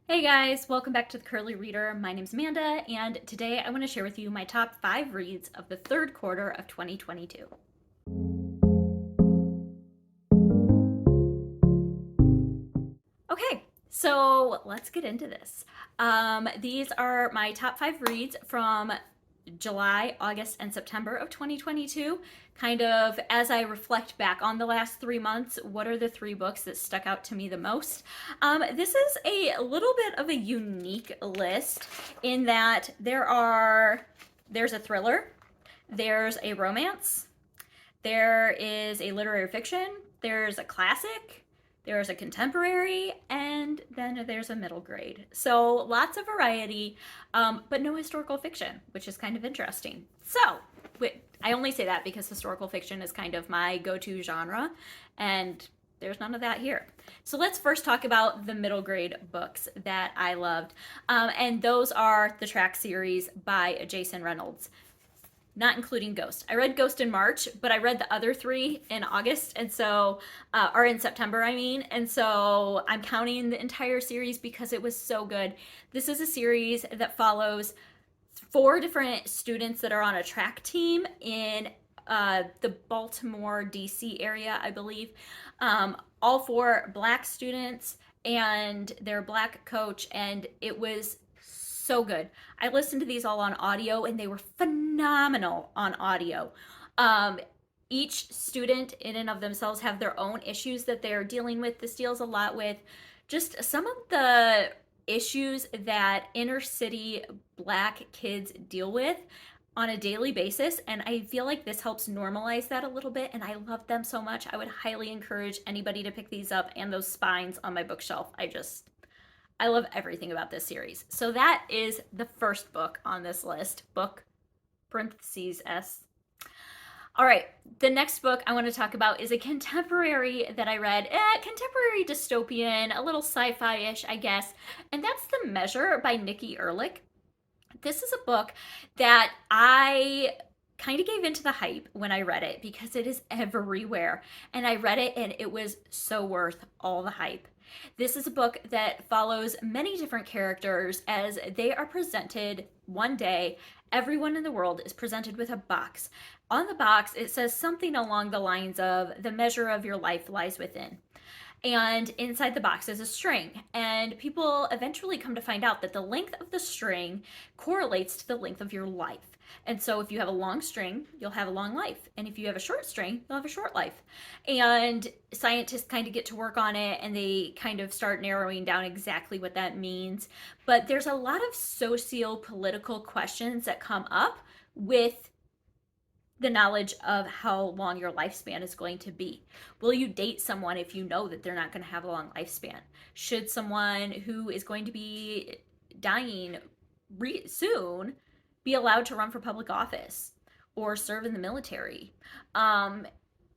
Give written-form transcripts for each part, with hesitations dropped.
Hey guys, welcome back to the Curly Reader. My name's Amanda, and today I want to share with you my top 5 reads of the third quarter of 2022. Okay, so let's get into this. These are my top 5 reads from July, August, and September of 2022. Kind of as I reflect back on the last 3 months, what are the 3 books that stuck out to me the most? This is a little bit of a unique list in that there's a thriller, there's a romance, there is a literary fiction, there's a classic, there's a contemporary, and then there's a middle grade. So lots of variety, but no historical fiction, which is kind of interesting. So I only say that because historical fiction is kind of my go-to genre, and there's none of that here. So let's first talk about the middle grade books that I loved. And those are the Track series by Jason Reynolds, not including Ghost. I read Ghost in March, but I read the other 3 in August, and so, or in September, I mean, and so I'm counting the entire series because it was so good. This is a series that follows 4 different students that are on a track team in the Baltimore, DC area, I believe. All 4 black students and their black coach, and it was so good. I listened to these all on audio, and they were phenomenal on audio. Um, each student, in and of themselves, have their own issues that they're dealing with. This deals a lot with just some of the issues that inner city black kids deal with on a daily basis, and I feel like this helps normalize that a little bit, and I love them so much. I would highly encourage anybody to pick these up, and those spines on my bookshelf. I love everything about this series. So that is the first book on this list, book parentheses S. All right, the next book I want to talk about is a contemporary that I read, contemporary dystopian, a little sci-fi-ish, I guess, and that's The Measure by Nikki Erlich. This is a book that I kind of gave into the hype when I read it because it is everywhere, and I read it and it was so worth all the hype. This is a book that follows many different characters as they are presented one day. Everyone in the world is presented with a box. On the box, it says something along the lines of, "The measure of your life lies within." And inside the box is a string. And people eventually come to find out that the length of the string correlates to the length of your life. And so if you have a long string, you'll have a long life. And if you have a short string, you'll have a short life. And scientists kind of get to work on it, and they kind of start narrowing down exactly what that means. But there's a lot of socio-political questions that come up with the knowledge of how long your lifespan is going to be. Will you date someone if you know that they're not going to have a long lifespan? Should someone who is going to be dying soon be allowed to run for public office or serve in the military?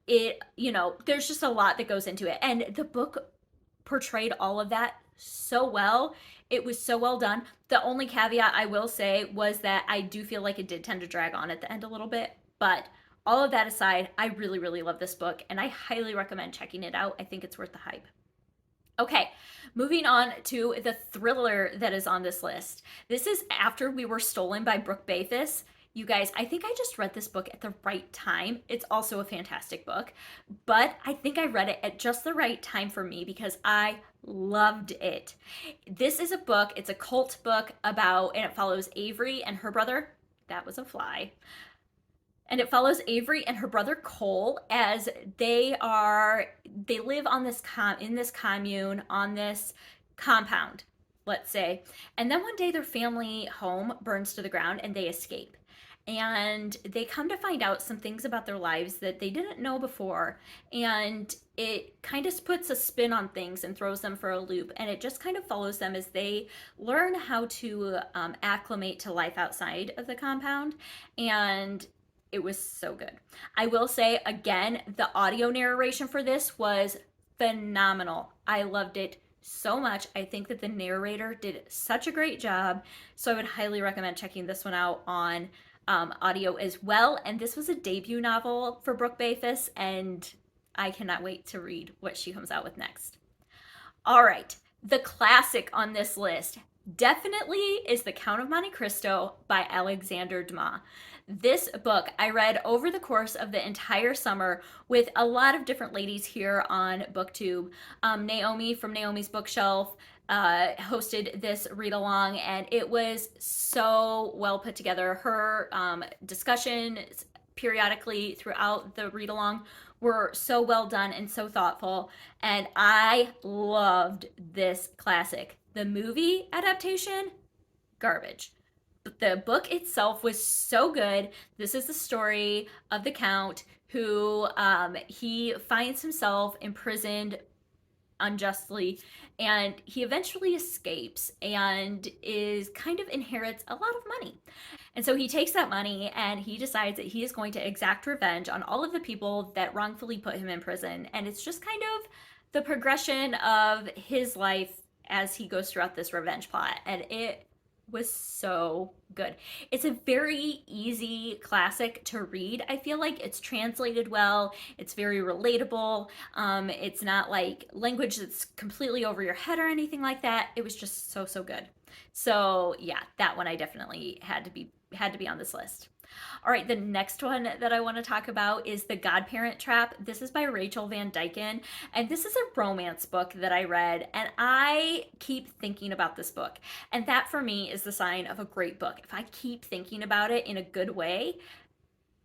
There's just a lot that goes into it. And the book portrayed all of that so well. It was so well done. The only caveat I will say was that I do feel like it did tend to drag on at the end a little bit. But all of that aside, I really, really love this book, and I highly recommend checking it out. I think it's worth the hype. Okay, moving on to the thriller that is on this list. This is After We Were Stolen by Brooke Bayfus. You guys, I think I just read this book at the right time. It's also a fantastic book, but I think I read it at just the right time for me because I loved it. This is a book, it's a cult book and it follows Avery and her brother. That was a fly. And it follows Avery and her brother Cole as they live on in this commune on this compound, let's say. And then one day their family home burns to the ground and they escape. And they come to find out some things about their lives that they didn't know before. And it kind of puts a spin on things and throws them for a loop. And it just kind of follows them as they learn how to acclimate to life outside of the compound. And it was so good. I will say again, the audio narration for this was phenomenal. I loved it so much. I think that the narrator did such a great job. So I would highly recommend checking this one out on audio as well. And this was a debut novel for Brooke Bayfus, and I cannot wait to read what she comes out with next. All right, The classic on this list definitely is The Count of Monte Cristo by Alexander Dumas. This book I read over the course of the entire summer with a lot of different ladies here on BookTube. Naomi from Naomi's Bookshelf hosted this read along, and it was so well put together. Her discussions periodically throughout the read along were so well done and so thoughtful, and I loved this classic. The movie adaptation, garbage. But the book itself was so good. This is the story of the Count who he finds himself imprisoned unjustly, and he eventually escapes and is kind of inherits a lot of money. And so he takes that money and he decides that he is going to exact revenge on all of the people that wrongfully put him in prison. And it's just kind of the progression of his life as he goes throughout this revenge plot. And it was so good. It's a very easy classic to read. I feel like it's translated well. It's very relatable. It's not like language that's completely over your head or anything like that. It was just so, so good. So yeah, that one I definitely had to be on this list. All right, the next one that I want to talk about is The Godparent Trap. This is by Rachel Van Dyken, and this is a romance book that I read, and I keep thinking about this book. And that for me is the sign of a great book. If I keep thinking about it in a good way,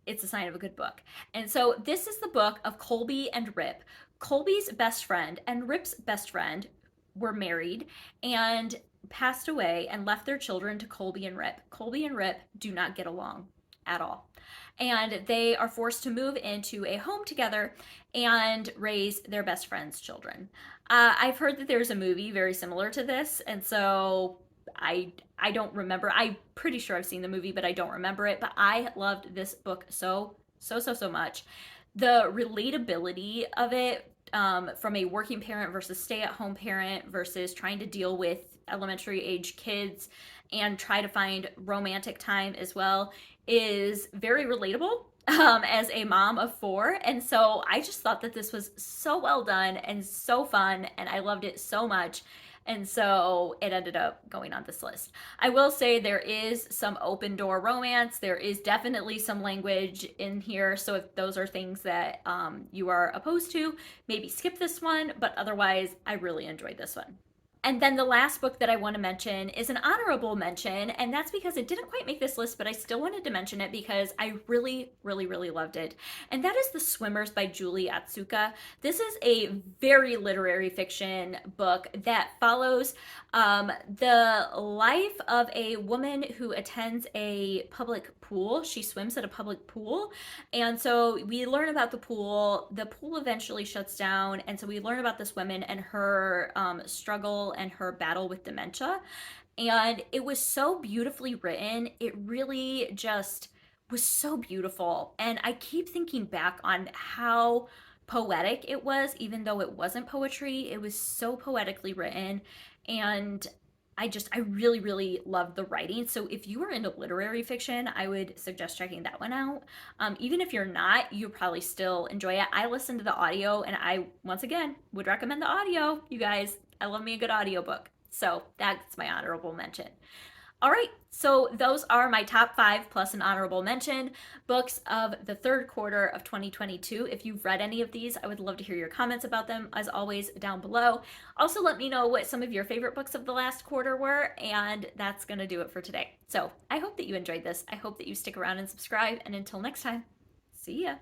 it's a sign of a good book. And so this is the book of Colby and Rip. Colby's best friend and Rip's best friend were married and passed away and left their children to Colby and Rip. Colby and Rip do not get along at all. And they are forced to move into a home together and raise their best friend's children. I've heard that there's a movie very similar to this, and so I don't remember. I'm pretty sure I've seen the movie, but I don't remember it. But I loved this book so much. The relatability of it, from a working parent versus stay-at-home parent versus trying to deal with elementary age kids and try to find romantic time as well, is very relatable as a mom of four. And so I just thought that this was so well done and so fun, and I loved it so much. And so it ended up going on this list. I will say there is some open door romance. There is definitely some language in here. So if those are things that you are opposed to, maybe skip this one. But otherwise, I really enjoyed this one. And then the last book that I want to mention is an honorable mention, and that's because it didn't quite make this list, but I still wanted to mention it because I really loved it. And that is The Swimmers by Julie Otsuka. This is a very literary fiction book that follows the life of a woman who attends a public pool. She swims at a public pool, and so we learn about the pool. The pool eventually shuts down, and so we learn about this woman and her struggle and her battle with dementia. And it was so beautifully written. It really just was so beautiful. And I keep thinking back on how poetic it was, even though it wasn't poetry. It was so poetically written. And I really loved the writing. So if you are into literary fiction, I would suggest checking that one out. Even if you're not, you probably still enjoy it. I listened to the audio, and I, once again, would recommend the audio. You guys, I love me a good audiobook. So that's my honorable mention. All right, so those are my top 5 plus an honorable mention books of the third quarter of 2022. If you've read any of these, I would love to hear your comments about them, as always, down below. Also, let me know what some of your favorite books of the last quarter were, and that's going to do it for today. So I hope that you enjoyed this. I hope that you stick around and subscribe, and until next time, see ya.